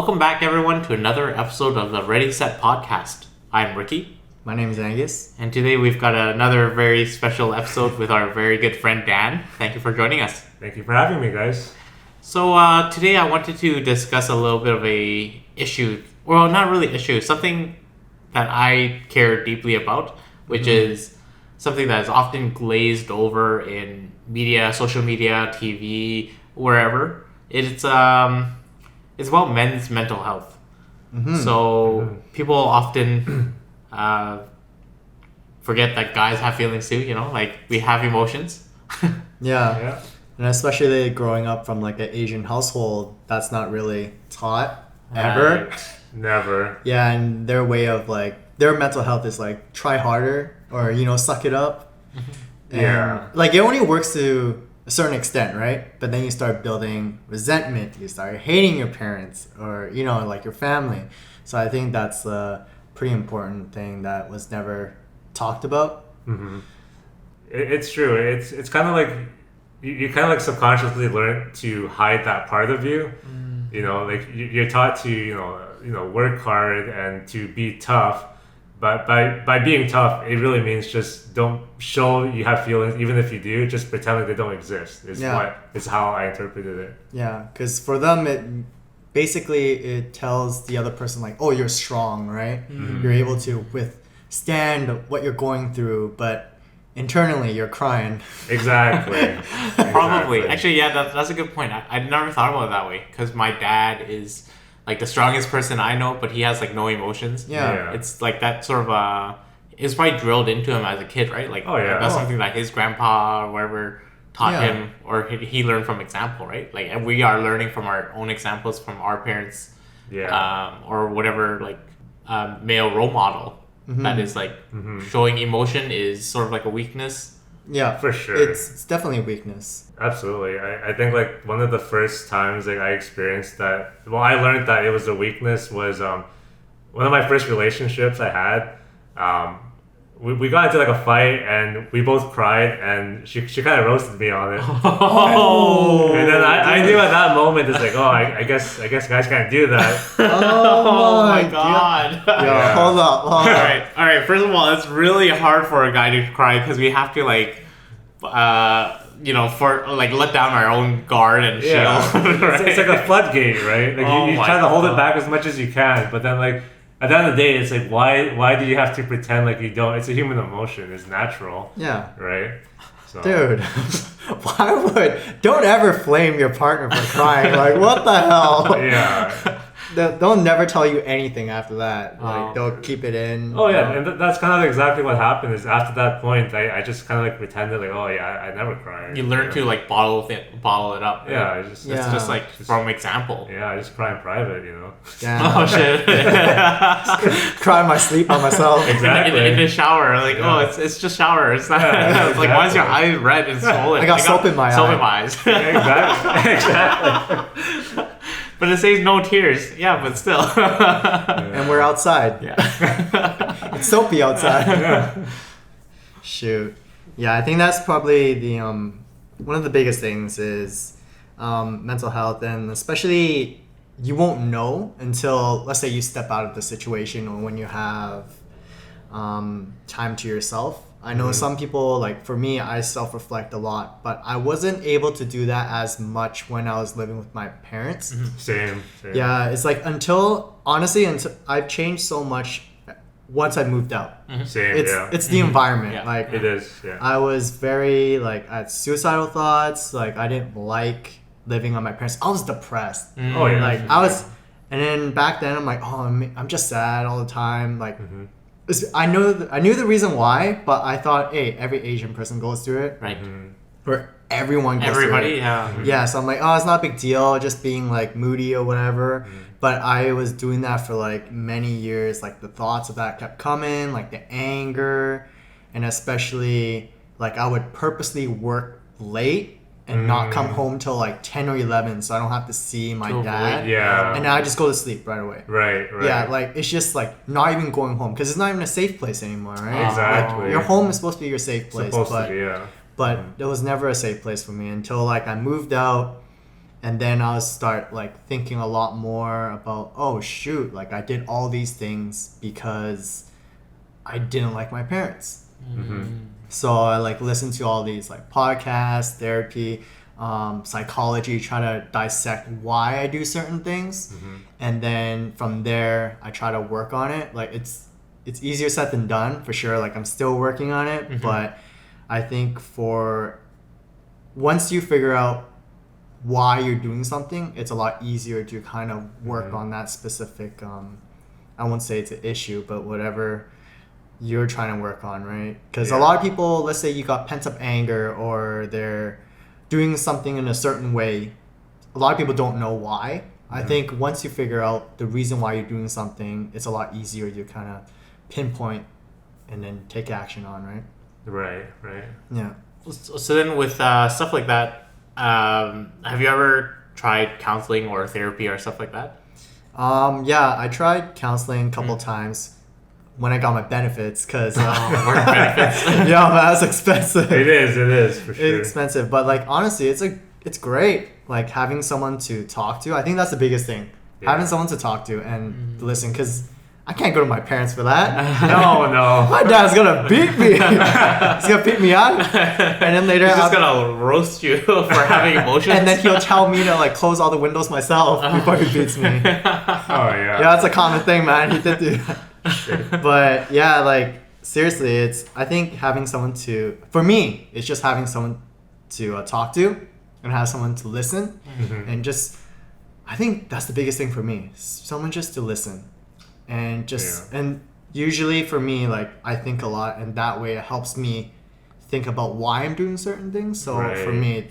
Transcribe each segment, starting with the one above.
Welcome back, everyone, to another episode of the Ready Set podcast. I'm Ricky. My name is Angus. And today we've got another very special episode with our very good friend Dan. Thank you for joining us. Thank you for having me, guys. So today I wanted to discuss a little bit of a issue. Well, not really issue. Something that I care deeply about, which is something that is often glazed over in media, social media, TV, wherever. It's about men's mental health. So people often forget that guys have feelings too, like we have emotions. Yeah. And especially growing up from like an Asian household, that's not really taught ever. Right. Never. Yeah, and their way of like, their mental health is like try harder or, suck it up. And, Yeah. like it only works to a certain extent, right? But then you start building resentment, you start hating your parents or, like your family. So I think that's a pretty important thing that was never talked about. It's true. It's kind of like you kind of like subconsciously learn to hide that part of you. Like you're taught to work hard and to be tough. But by being tough, it really means just don't show you have feelings, even if you do. Just pretend like they don't exist. Is how I interpreted it. Yeah, because for them, it tells the other person like, oh, you're strong, right? You're able to withstand what you're going through, but internally you're crying. Exactly. Probably. Actually, yeah, that's a good point. I never thought about it that way because my dad is like the strongest person I know, but he has like no emotions. Yeah. It's like that sort of it's probably drilled into him as a kid, right? Like that's something that his grandpa or whatever taught him, or he learned from example, right? Like, and we are learning from our own examples from our parents, or whatever, like male role model that is like showing emotion is sort of like a weakness. Yeah, for sure. It's definitely a weakness. Absolutely. I think like one of the first times like I experienced that, I learned that it was a weakness was one of my first relationships I had. We got into like a fight and we both cried and she kind of roasted me on it. And then I knew at that moment it's like, I guess guys can't do that. Oh my god. Yeah, hold up. All right. First of all, it's really hard for a guy to cry because we have to like, for like let down our own guard and shield. Right? It's like a floodgate, right? Like you try to hold it back as much as you can, but then like at the end of the day, it's like why do you have to pretend like you don't? It's a human emotion. It's natural. Yeah. Right. So. Dude, don't ever flame your partner for crying. Like, what the hell? Yeah. They'll never tell you anything after that. Like, they'll keep it in. Oh, yeah. And that's kind of exactly what happened is after that point, I just kind of like pretended like, I never cry. You learn to like bottle it up. Yeah. It's just like from example. Yeah. I just cry in private, Damn. Oh, shit. Cry in my sleep by myself. Exactly. In the shower. Like, it's just shower. It's not. It's like, why is your eye red and swollen? I got soap in my eye. Soap in my eyes. Exactly. But it says no tears. Yeah, but still. And we're outside. Yeah. It's soapy outside. Shoot. Yeah, I think that's probably the one of the biggest things is mental health, and especially you won't know until, let's say, you step out of the situation or when you have time to yourself. I know some people, like for me, I self-reflect a lot, but I wasn't able to do that as much when I was living with my parents. Same. Yeah, it's like until I've changed so much once I moved out. Same, It's the environment. Yeah. Like It is, yeah. I was very like I had suicidal thoughts. Like I didn't like living on my parents. I was depressed. Oh, yeah. Like I was, and then back then I'm like, I'm just sad all the time. Like. I knew the reason why, but I thought, hey, every Asian person goes through it. Right. Or everyone goes Everybody, through it. yeah. Yeah, so I'm like, it's not a big deal, just being like moody or whatever. But I was doing that for like many years. Like the thoughts of that kept coming, like the anger, and especially like I would purposely work late and not come home till like 10 or 11 so I don't have to see my dad. Yeah. And then I just go to sleep right away. Right. Yeah, like it's just like not even going home because it's not even a safe place anymore, right? Exactly. Like, your home is supposed to be your safe place, Supposed to be, yeah. but it was never a safe place for me until like I moved out. And then I'll start like thinking a lot more about, oh shoot, like I did all these things because I didn't like my parents. So I like listen to all these like podcasts, therapy, psychology, try to dissect why I do certain things. And then from there I try to work on it. Like it's easier said than done for sure. Like I'm still working on it, but I think for once you figure out why you're doing something, it's a lot easier to kind of work on that specific I won't say it's an issue, but whatever you're trying to work on, right? Because a lot of people, let's say you got pent up anger or they're doing something in a certain way, a lot of people don't know why. I think once you figure out the reason why you're doing something, it's a lot easier to kind of pinpoint and then take action on, right? Right. Yeah. So then with stuff like that, have you ever tried counseling or therapy or stuff like that? Yeah, I tried counseling a couple times when I got my benefits because Work benefits. yeah, but that's expensive. It is for sure. It's expensive, but like honestly, it's great. Like having someone to talk to. I think that's the biggest thing. Having someone to talk to and listen, because I can't go to my parents for that. No. My dad's gonna beat me. He's gonna beat me out, and then later He's just gonna roast you for having emotions. and then he'll tell me to like close all the windows myself before he beats me. Oh yeah. Yeah, that's a common thing, man. He did do that. But yeah, like seriously, I think having someone for me, it's just having someone to talk to and have someone to listen, and just, I think that's the biggest thing for me. Someone just to listen, and and usually for me, like I think a lot, and that way it helps me think about why I'm doing certain things. So for me,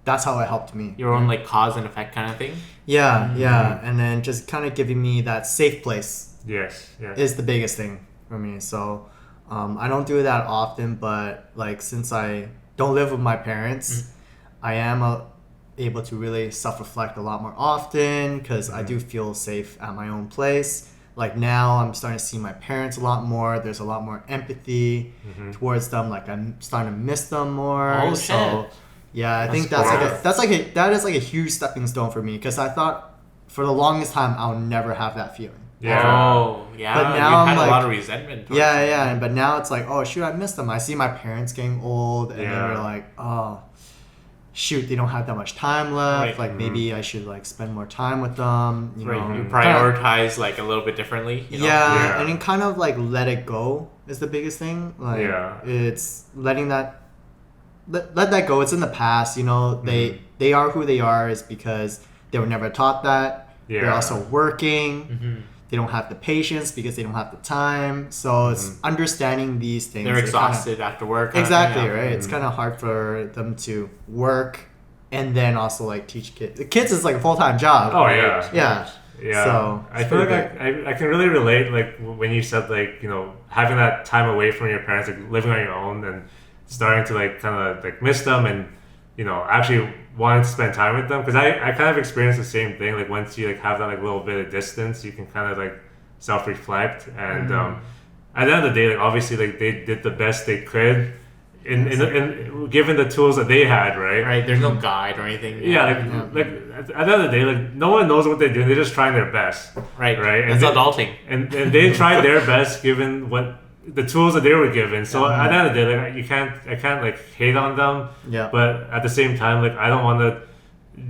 that's how it helped me. Your own like cause and effect kind of thing. Yeah, and then just kind of giving me that safe place. Yes. Is the biggest thing for me. So I don't do that often, but like since I don't live with my parents, I am able to really self-reflect a lot more often because I do feel safe at my own place. Like now I'm starting to see my parents a lot more. There's a lot more empathy towards them. Like I'm starting to miss them more. Oh, so shit. yeah, I think growth. that is like a huge stepping stone for me because I thought for the longest time I'll never have that feeling. Yeah. Oh, yeah. But now you I'm had like, a lot of resentment. towards them. yeah. But now it's like, oh shoot, I miss them. I see my parents getting old, and then you're like, oh shoot, they don't have that much time left. Right. Like maybe I should like spend more time with them. You know, You prioritize like a little bit differently. You know? Yeah, and then kind of like let it go is the biggest thing. Like it's letting that let that go. It's in the past. You know, they are who they are is because they were never taught that. They're also working. They don't have the patience because they don't have the time. So it's understanding these things. They're exhausted after work. Exactly, right? It's kind of hard for them to work and then also like teach kids. The kids is like a full-time job. Oh yeah. Yeah. So I feel like I can really relate, like when you said like, you know, having that time away from your parents, like living on your own and starting to like kind of like miss them and, you know, actually wanting to spend time with them, because I kind of experienced the same thing. Like once you like have that like little bit of distance, you can kind of like self-reflect and at the end of the day, like obviously like they did the best they could in given the tools that they had, right? There's no guide or anything. Like at the end of the day, like no one knows what they're doing. They're just trying their best, right and it's adulting, and they tried their best given what the tools that they were given. So at the end of the day, like I can't like hate on them. Yeah. But at the same time, like I don't want to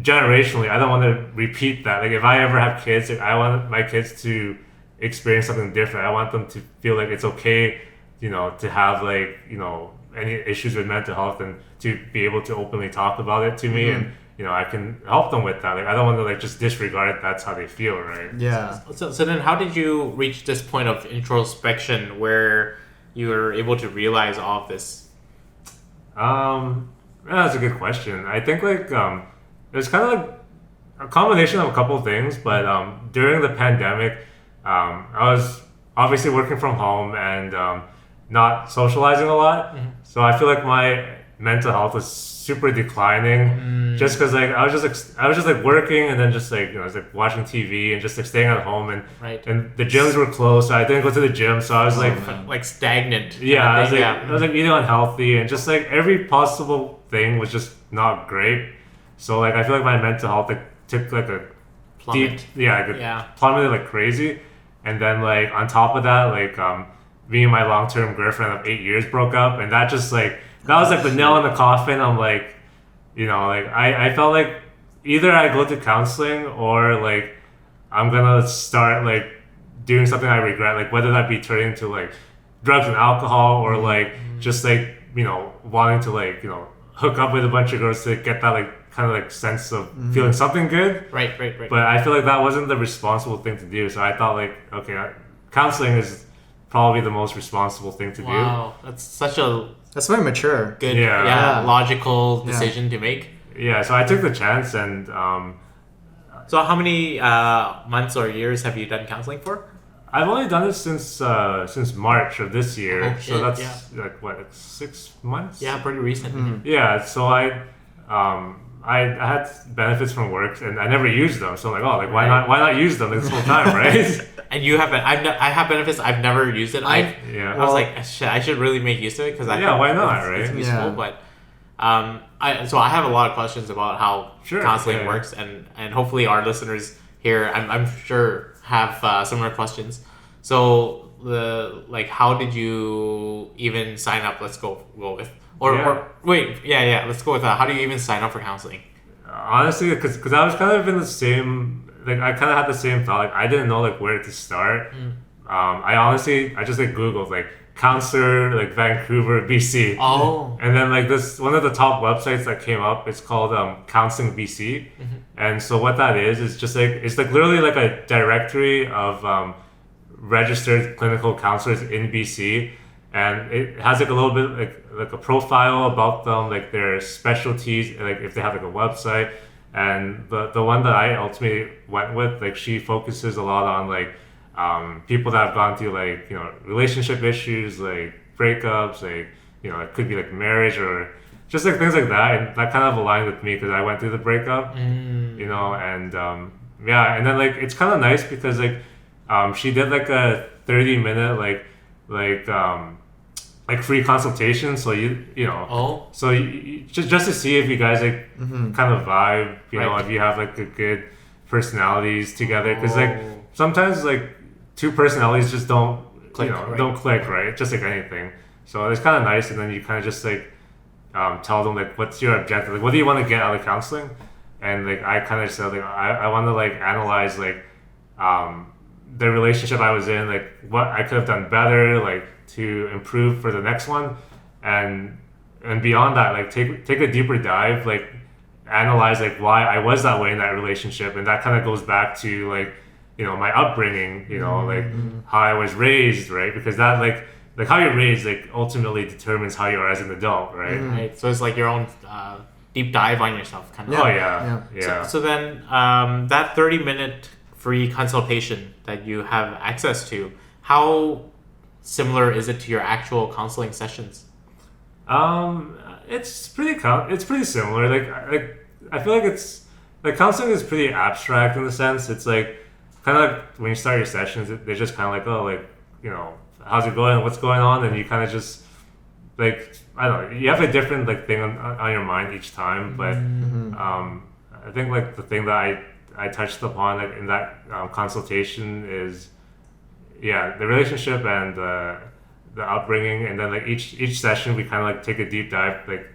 generationally, I don't want to repeat that. Like if I ever have kids, like I want my kids to experience something different. I want them to feel like it's okay, you know, to have like, you know, any issues with mental health and to be able to openly talk about it to me and, you know, I can help them with that. Like I don't want to like just disregard it. That's how they feel, right? Yeah. So then how did you reach this point of introspection where you were able to realize all of this? That's a good question. I think like it was kind of like a combination of a couple of things, but during the pandemic, I was obviously working from home and not socializing a lot. So I feel like my mental health was super declining just because like I was just like working and then just like, you know, I was like watching TV and just like staying at home and the gyms were closed, so I didn't go to the gym, so I was like stagnant. I was like eating unhealthy and just like every possible thing was just not great. So like I feel like my mental health like took like a Plummet. plummeted like crazy. And then like on top of that, like me and my long-term girlfriend of 8 years broke up, and that just like that was like the nail in the coffin. I'm like, like I felt like either I go to counseling or like I'm gonna start like doing something I regret, like whether that be turning to like drugs and alcohol or like just like wanting to like hook up with a bunch of girls to get that like kind of like sense of feeling something good. Right. But I feel like that wasn't the responsible thing to do. So I thought like, okay, counseling is probably the most responsible thing to do. Wow, that's very mature. good, Yeah. logical decision to make. Yeah, so I took the chance, and So how many months or years have you done counseling for? I've only done it since March of this year. Oh, so shit, that's like what, like 6 months? Yeah, pretty recent. Yeah, so I had benefits from work, and I never used them. So I'm like, oh, like why not use them this whole time, right? And you haven't. I have benefits. I've never used it. I was like, shit, I should really make use of it because I think why not, it's right? useful. But I have a lot of questions about how counseling works, and hopefully our listeners here, I'm sure have similar questions. So how did you even sign up? Let's go with. Let's go with that. How do you even sign up for counseling? Honestly, because I was kind of in the same, like I kind of had the same thought. Like I didn't know like where to start. I just like Googled like counselor like Vancouver, BC. Oh. And then like this one of the top websites that came up. It's called Counseling BC. And so what that is just like it's like literally like a directory of registered clinical counselors in BC. And it has like a little bit like a profile about them, like their specialties, like if they have like a website. And the one that I ultimately went with, like she focuses a lot on like people that have gone through like relationship issues, like breakups, like it could be like marriage or just like things like that. And that kind of aligned with me because I went through the breakup, and and then like it's kind of nice because like she did like a 30-minute like free consultation, so so you, just to see if you guys like kind of vibe, if you have like a good personalities together, because like sometimes like two personalities just don't click, don't click, right? Just like anything. So it's kind of nice, and then you kind of just like tell them like what's your objective, like what do you want to get out of counseling, and like I kind of said like I want to like analyze like the relationship I was in, like what I could have done better, like to improve for the next one, and beyond that, like take a deeper dive, like analyze like why I was that way in that relationship, and that kind of goes back to like my upbringing, like how I was raised, right? Because that like how you're raised like ultimately determines how you are as an adult, right? Right. So it's like your own deep dive on yourself, kind of. Oh yeah. So then that 30-minute free consultation that you have access to, how similar is it to your actual counseling sessions? It's pretty similar. Like I feel like it's like counseling is pretty abstract in the sense it's like kind of like when you start your sessions, they're just kind of like, oh, like how's it going, what's going on, and you kind of just like I don't know, you have a different like thing on your mind each time, but I think like the thing that I touched upon like in that consultation is the relationship and the upbringing, and then like each session we kind of like take a deep dive, like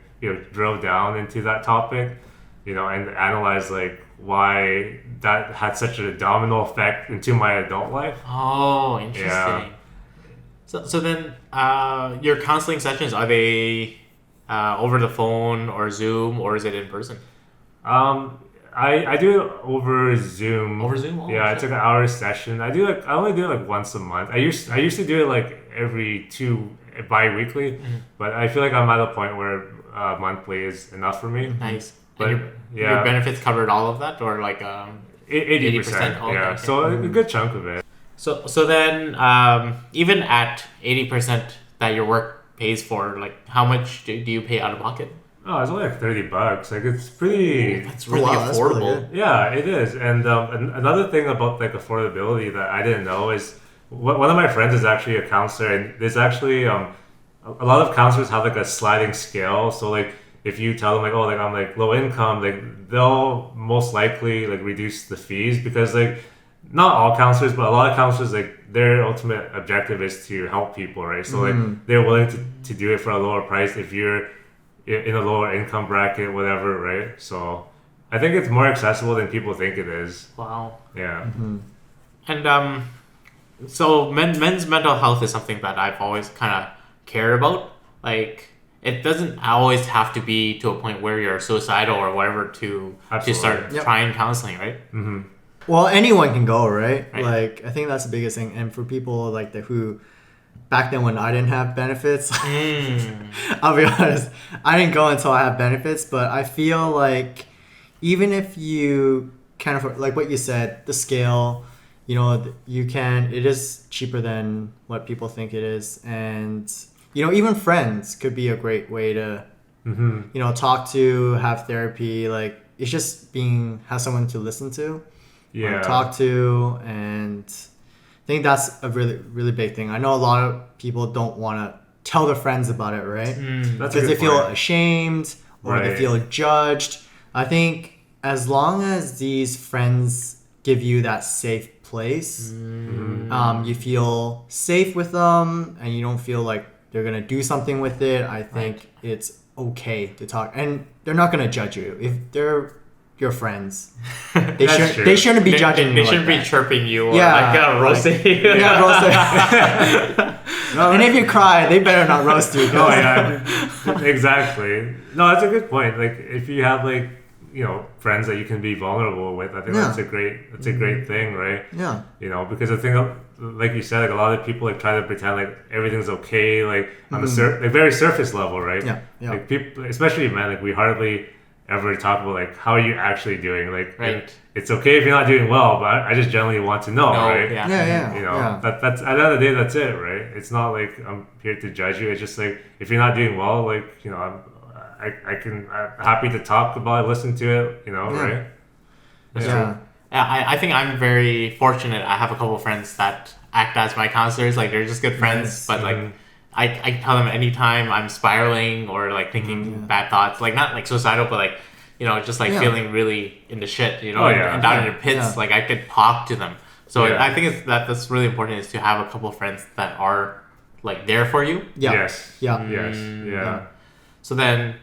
drill down into that topic, and analyze like why that had such a domino effect into my adult life. Oh, interesting. Yeah. So then your counseling sessions, are they over the phone or Zoom, or is it in person? I do it over Zoom. Over Zoom? Oh, yeah, it's like an hour session. I only do it like once a month. I used to do it like every bi-weekly, but I feel like I'm at a point where monthly is enough for me. Nice. But your benefits covered all of that, or like 80%? Okay. Yeah, so a good chunk of it. So then even at 80% that your work pays for, like how much do you pay out of pocket? Oh, it's only like $30. Like it's pretty. That's really affordable. That's really yeah, it is. And another thing about like affordability that I didn't know is one of my friends is actually a counselor, and there's actually a lot of counselors have like a sliding scale. So like if you tell them like, oh, like I'm like low income, like they'll most likely like reduce the fees, because like not all counselors, but a lot of counselors, like their ultimate objective is to help people, right? So like they're willing to do it for a lower price if you're in a lower income bracket, whatever, right? So I think it's more accessible than people think it is. Wow. Yeah. And so men's mental health is something that I've always kind of cared about. Like, it doesn't always have to be to a point where you're suicidal or whatever to start trying counseling, right? Well, anyone can go, right? Right. Like, I think that's the biggest thing. And for people like who, back then when I didn't have benefits, I'll be honest, I didn't go until I had benefits. But I feel like even if you kind of, like what you said, the scale, you know, it is cheaper than what people think it is. And, you know, even friends could be a great way to, you know, talk to, have therapy. Like, it's just have someone to listen to. Talk to, and I think that's a really, really big thing. I know a lot of people don't want to tell their friends about it, right? Because they feel ashamed or they feel judged. I think as long as these friends give you that safe place, you feel safe with them, and you don't feel like they're gonna do something with it, I think it's okay to talk, and they're not gonna judge you if they're your friends. They shouldn't be judging you. They shouldn't be chirping you or roasting you. And if you cry, they better not roast you. Oh yeah, exactly. No, that's a good point. Like, if you have like, you know, friends that you can be vulnerable with, I think that's a great thing, right? Yeah. You know, because I think, like you said, like a lot of people like try to pretend like everything's okay, like on the like very surface level, right? Yeah. Like people, especially men, like we hardly ever talk about like how are you actually doing, like it's okay if you're not doing well, but I just generally want to know, right? You know, that's at the end of the day, that's it, right? It's not like I'm here to judge you. It's just like, if you're not doing well, like, you know, I'm happy to talk about it, listen to it, you know, right? That's true. Yeah, I think I'm very fortunate. I have a couple of friends that act as my counselors. Like, they're just good friends, but like I tell them anytime I'm spiraling or like thinking bad thoughts, like not like suicidal, but like, you know, just like feeling really in the shit, you know, and down in the pits, like I could talk to them. So I think that's really important, is to have a couple of friends that are like there for you. So then,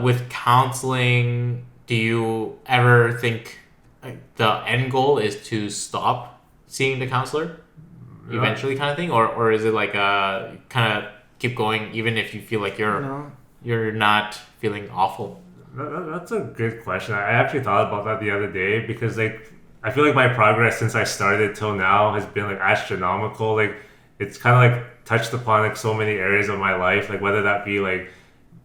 with counseling, do you ever think the end goal is to stop seeing the counselor eventually, kind of thing, or is it like kind of keep going even if you feel like you're not feeling awful? That's a good question. I actually thought about that the other day, because like I feel like my progress since I started till now has been like astronomical. Like, it's kind of like touched upon like so many areas of my life, like whether that be like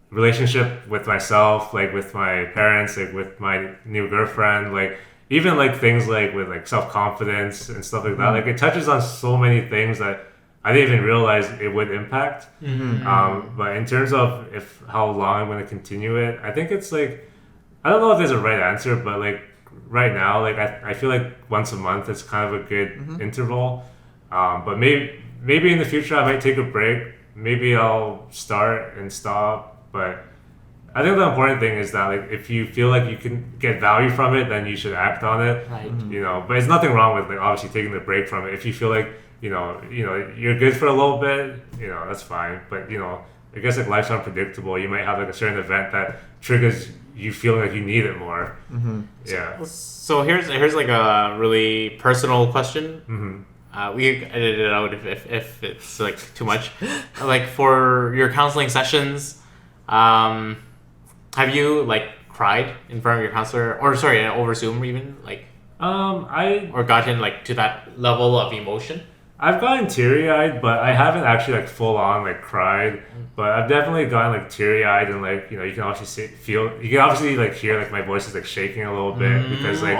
relationship with myself, like with my parents, like with my new girlfriend, like even like things like with like self-confidence and stuff like that. Like, it touches on so many things that I didn't even realize it would impact. But in terms of how long I'm going to continue it, I think it's like, I don't know if there's a right answer, but like right now, like I feel like once a month is kind of a good interval. But maybe in the future I might take a break. Maybe I'll start and stop. But I think the important thing is that like, if you feel like you can get value from it, then you should act on it. You know, but there's nothing wrong with like obviously taking the break from it. If you feel like you know you're good for a little bit, you know, that's fine. But you know, I guess like life's unpredictable. You might have like a certain event that triggers you feeling like you need it more. So here's like a really personal question. We edit it out if it's like too much. Like, for your counseling sessions, have you like cried in front of your counselor, or sorry, over Zoom even, like or gotten like to that level of emotion? I've gotten teary-eyed, but I haven't actually like full on like cried. But I've definitely gotten like teary-eyed, and like, you know, you can obviously you can obviously like hear like my voice is like shaking a little bit, because like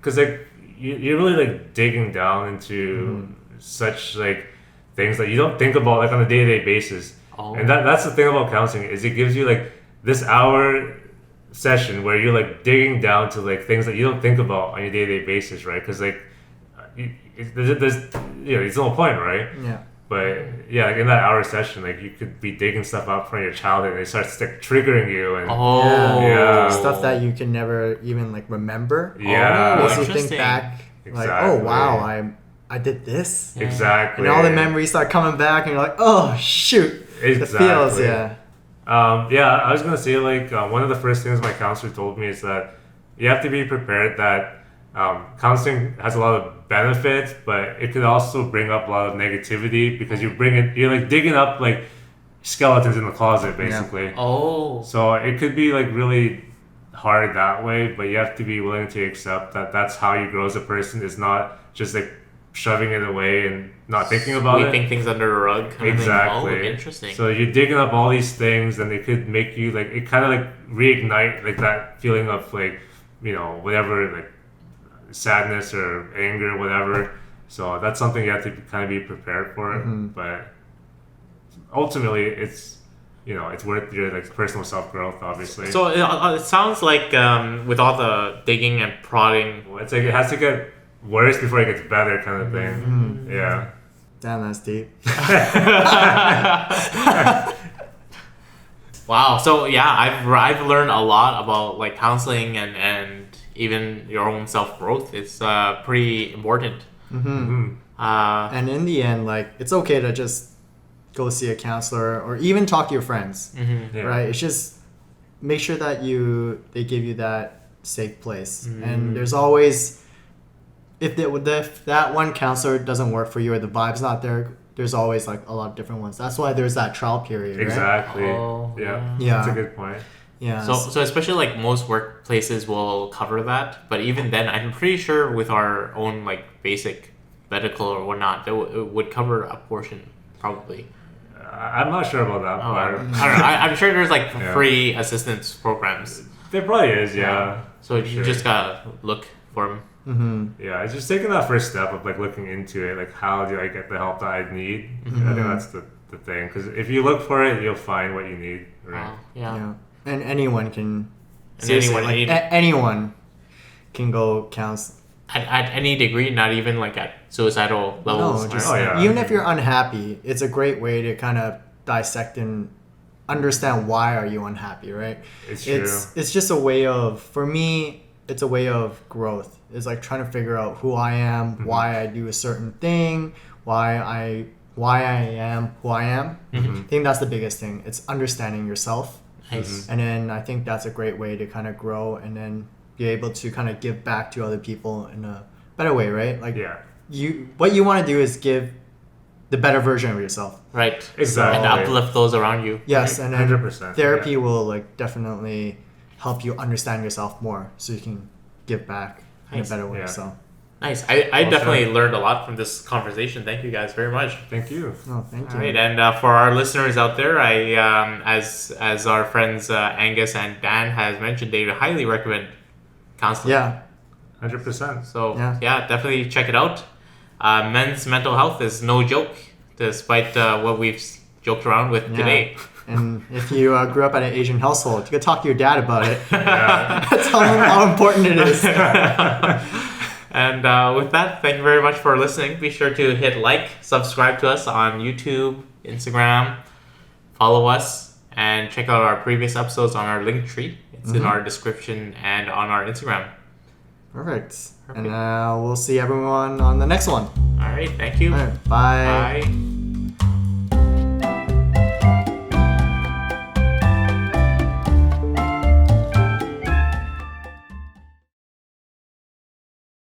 because like you're really like digging down into such like things that you don't think about like on a day-to-day basis. And that's the thing about counseling, is it gives you like this hour session where you're like digging down to like things that you don't think about on your day-to-day basis, right? Because like there's you know, there's no point, right? But yeah, like in that hour session, like you could be digging stuff up from your childhood and it starts like triggering you and Oh. Stuff that you can never even like remember. yeah, Once you interesting. think back, like, Exactly. oh wow, I did this. exactly. And all the memories start coming back, and you're like, oh shoot, the feels, Exactly. yeah. Yeah, I was gonna say like one of the first things my counselor told me is that you have to be prepared that counseling has a lot of benefits, but it could also bring up a lot of negativity because you're like digging up like skeletons in the closet basically. Oh. So it could be like really hard that way, but you have to be willing to accept that that's how you grow as a person. Is not just like shoving it away and not thinking about Sweeping it. things under the rug. Kind Exactly. Of thing. Oh, interesting. So you're digging up all these things, and it could make you like it kind of like reignite like that feeling of like whatever like sadness or anger, whatever. So that's something you have to kind of be prepared for. But ultimately, it's it's worth your like personal self growth, obviously. So it sounds like with all the digging and prodding. Well, it's like it has to get worse before it gets better, kind of thing. Yeah. Damn, that's deep. Wow. So yeah, I've learned a lot about like counseling and even your own self growth. It's pretty important. And in the end, like, it's okay to just go see a counselor or even talk to your friends, Yeah. right? It's just make sure that they give you that safe place. And there's always, if that one counselor doesn't work for you or the vibe's not there, there's always like a lot of different ones. That's why there's that trial period, right? Exactly. Oh, Yeah. yeah. That's a good point. Yeah. So especially like most workplaces will cover that, but even then, I'm pretty sure with our own like basic medical or whatnot, it would cover a portion probably. I'm not sure about that part. I don't know. I'm sure there's like Yeah. free assistance programs. There probably is, yeah. So For you sure. just gotta look for them. Yeah, it's just taking that first step of like looking into it, like how do I get the help that I need? I think that's the thing, because if you look for it, you'll find what you need. Right? Yeah. Yeah. And anyone can. And seriously, anyone- like, any- anyone can go counsel. At any degree, not even like at suicidal levels. No, just Oh, yeah. even if you're unhappy, it's a great way to kind of dissect and understand why are you unhappy, right? It's true. It's just a way of, for me, it's a way of growth. It's like trying to figure out who I am, why I do a certain thing, why I am who I am. I think that's the biggest thing. It's understanding yourself. Nice. And then I think that's a great way to kind of grow and then be able to kind of give back to other people in a better way, right? Like Yeah. what you want to do is give the better version of yourself. Right. Exactly. And uplift those around you. Yes, Right? and then 100%, therapy yeah. will like definitely help you understand yourself more so you can give back in a Nice. better way. Yeah. So Nice. I Well definitely said. learned a lot from this conversation. Thank you guys very much. Thank you. no, thank you. All right, and for our listeners out there, I as our friends Angus and Dan has mentioned, they highly recommend counseling. Yeah. 100%. So Yeah. yeah, definitely check it out. Men's mental health is no joke, despite what we've joked around with Yeah. today. And if you grew up at an Asian household, you could talk to your dad about it. Yeah. Tell him how important it is. And with that, thank you very much for listening. Be sure to hit like, subscribe to us on YouTube, Instagram, follow us, and check out our previous episodes on our link tree. It's in our description and on our Instagram. Perfect. And we'll see everyone on the next one. All right, thank you. All right, bye. Bye.